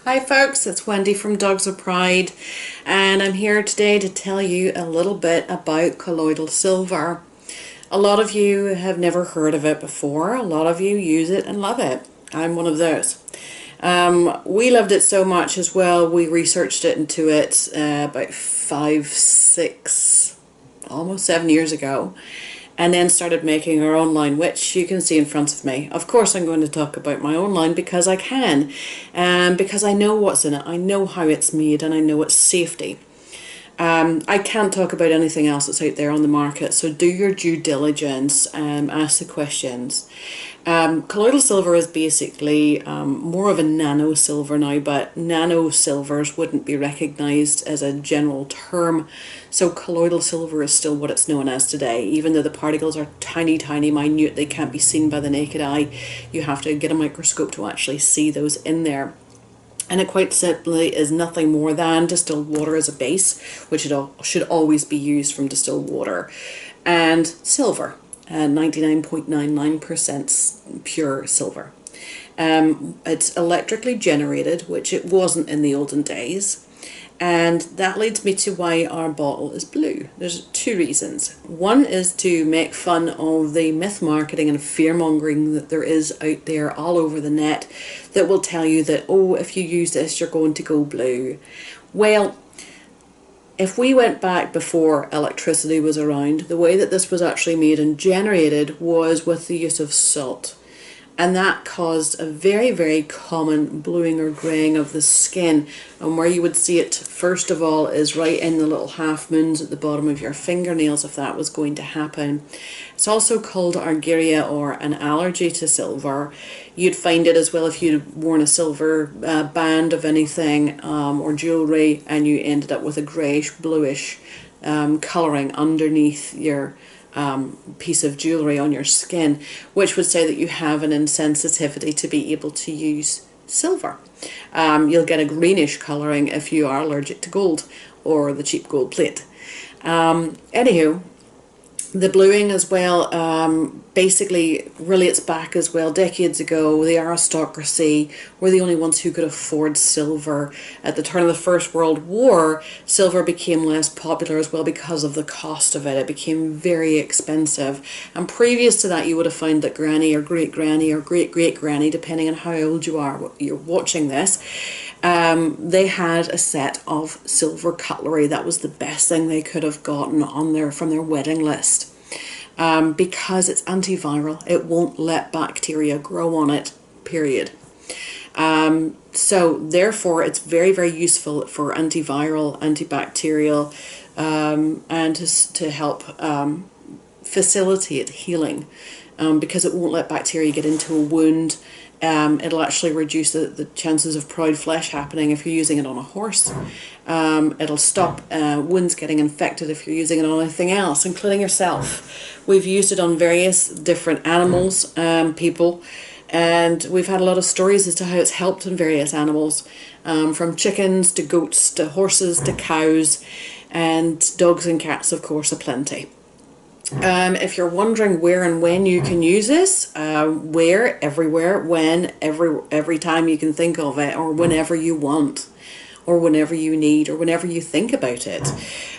Hi folks, it's Wendy from Dogs of Pride, and I'm here today to tell you a little bit about colloidal silver. A lot of you have never heard of it before. A lot of you use it and love it. I'm one of those. We loved it so much as well, we researched it into it about 5, 6, almost 7 years ago, and then started making our own line, which you can see in front of me. Of course I'm going to talk about my own line because I can, because I know what's in it, I know how it's made, and I know its safety. I can't talk about anything else that's out there on the market, so do your due diligence, ask the questions. Colloidal silver is basically more of a nano silver now, but nano silvers wouldn't be recognised as a general term, so colloidal silver is still what it's known as today. Even though the particles are tiny, tiny, minute, they can't be seen by the naked eye. You have to get a microscope to actually see those in there. And it quite simply is nothing more than distilled water as a base, which it should always be used from distilled water, and silver, 99.99% pure silver. It's electrically generated, which it wasn't in the olden days. And that leads me to why our bottle is blue. There's two reasons. One is to make fun of the myth marketing and fear mongering that there is out there all over the net that will tell you that, oh, if you use this, you're going to go blue. Well, if we went back before electricity was around, the way that this was actually made and generated was with the use of salt. And that caused a very, very common bluing or greying of the skin. And where you would see it first of all is right in the little half moons at the bottom of your fingernails, if that was going to happen. It's also called argyria, or an allergy to silver. You'd find it as well if you'd worn a silver band of anything or jewellery, and you ended up with a greyish, bluish colouring underneath your piece of jewellery on your skin, which would say that you have an insensitivity to be able to use silver. You'll get a greenish colouring if you are allergic to gold or the cheap gold plate. Anywho, the bluing as well basically relates back as well. Decades ago, the aristocracy were the only ones who could afford silver. At the turn of the First World War, silver became less popular as well because of the cost of it. It became very expensive. And previous to that, you would have found that granny or great-granny or great-great-granny, depending on how old you are, you're watching this, they had a set of silver cutlery. That was the best thing they could have gotten on from their wedding list. Because it's antiviral, it won't let bacteria grow on it, period. So therefore it's very, very useful for antiviral, antibacterial, and to help facilitate healing, because it won't let bacteria get into a wound. It'll actually reduce the chances of proud flesh happening if you're using it on a horse. It'll stop wounds getting infected if you're using it on anything else, including yourself. We've used it on various different animals, people, and we've had a lot of stories as to how it's helped in various animals, from chickens to goats to horses to cows, and dogs and cats, of course, aplenty. If you're wondering where and when you can use this, where, everywhere, when, every time you can think of it, or whenever you want, or whenever you need, or whenever you think about it.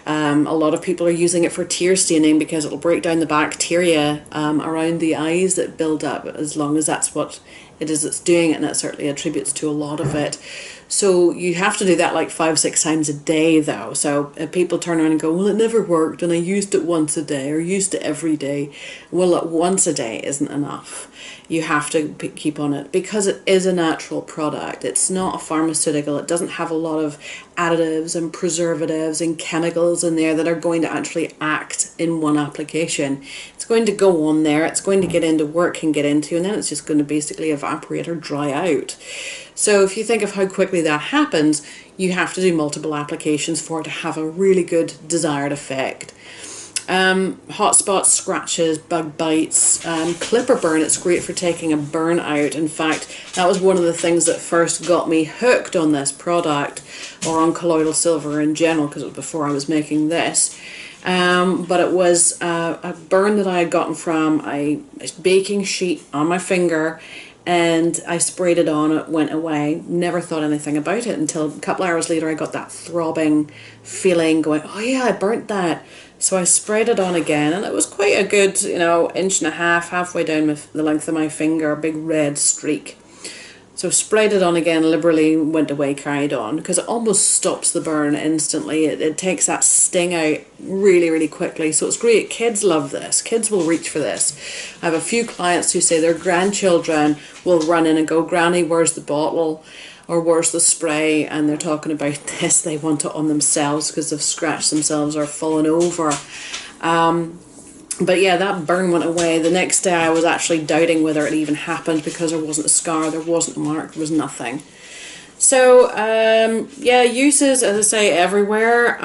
A lot of people are using it for tear staining because it'll break down the bacteria around the eyes that build up, as long as that's what it is it's doing, and that certainly attributes to a lot of it. So you have to do that like 5, 6 times a day though. So if people turn around and go, well, it never worked and I used it once a day or used it every day. Well, once a day isn't enough. You have to keep on it because it is a natural product. It's not a pharmaceutical. It doesn't have a lot of additives and preservatives and chemicals in there that are going to actually act in one application. It's going to go on there, it's going to get into work and get into, and then it's just going to basically evaporate or dry out. So if you think of how quickly that happens, you have to do multiple applications for it to have a really good desired effect. Hot spots, scratches, bug bites, clipper burn. It's great for taking a burn out. In fact, that was one of the things that first got me hooked on this product, or on colloidal silver in general, because it was before I was making this. But it was a burn that I had gotten from a baking sheet on my finger, and I sprayed it on, it went away, never thought anything about it until a couple hours later I got that throbbing feeling going, oh yeah, I burnt that. So I sprayed it on again, and it was quite a good, you know, inch and a half, halfway down the length of my finger, a big red streak. So sprayed it on again liberally, went away, carried on, because it almost stops the burn instantly. It takes that sting out really, really quickly. So it's great. Kids love this. Kids will reach for this. I have a few clients who say their grandchildren will run in and go, Granny, where's the bottle? Or where's the spray? And they're talking about this. They want it on themselves because they've scratched themselves or fallen over. But yeah, that burn went away. The next day I was actually doubting whether it even happened because there wasn't a scar, there wasn't a mark, there was nothing. So yeah, uses, as I say, everywhere.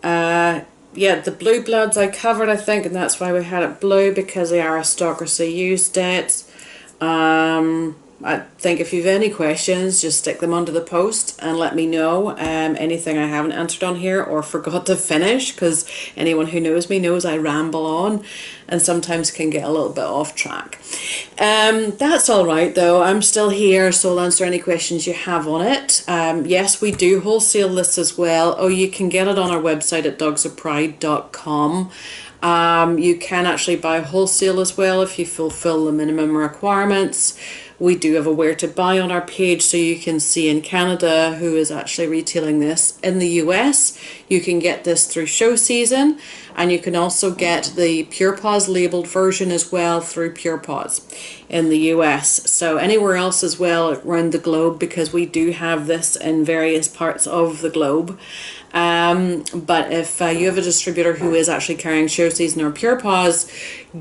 Yeah, the blue bloods I covered, I think, and that's why we had it blue, because the aristocracy used it. I think if you've any questions, just stick them under the post and let me know anything I haven't answered on here or forgot to finish, because anyone who knows me knows I ramble on and sometimes can get a little bit off track. That's all right though, I'm still here, so I'll answer any questions you have on it. Yes, we do wholesale this as well. Oh, you can get it on our website at dogsofpride.com. You can actually buy wholesale as well if you fulfill the minimum requirements. We do have a where to buy on our page, so you can see in Canada who is actually retailing this. In the US, you can get this through Show Season, and you can also get the Pure Paws labeled version as well through Pure Paws in the US. So anywhere else as well around the globe, because we do have this in various parts of the globe. But if you have a distributor who is actually carrying Show Season or Pure Paws,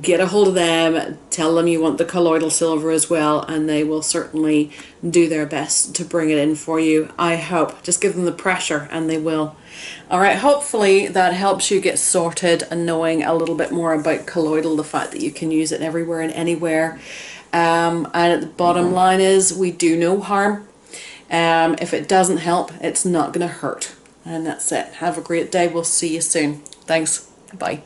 get a hold of them, tell them you want the colloidal silver as well, and they will certainly do their best to bring it in for you. I hope. Just give them the pressure and they will. Alright, hopefully that helps you get sorted and knowing a little bit more about colloidal, the fact that you can use it everywhere and anywhere. And at the bottom line is, we do no harm. If it doesn't help, it's not going to hurt. And that's it. Have a great day. We'll see you soon. Thanks. Bye.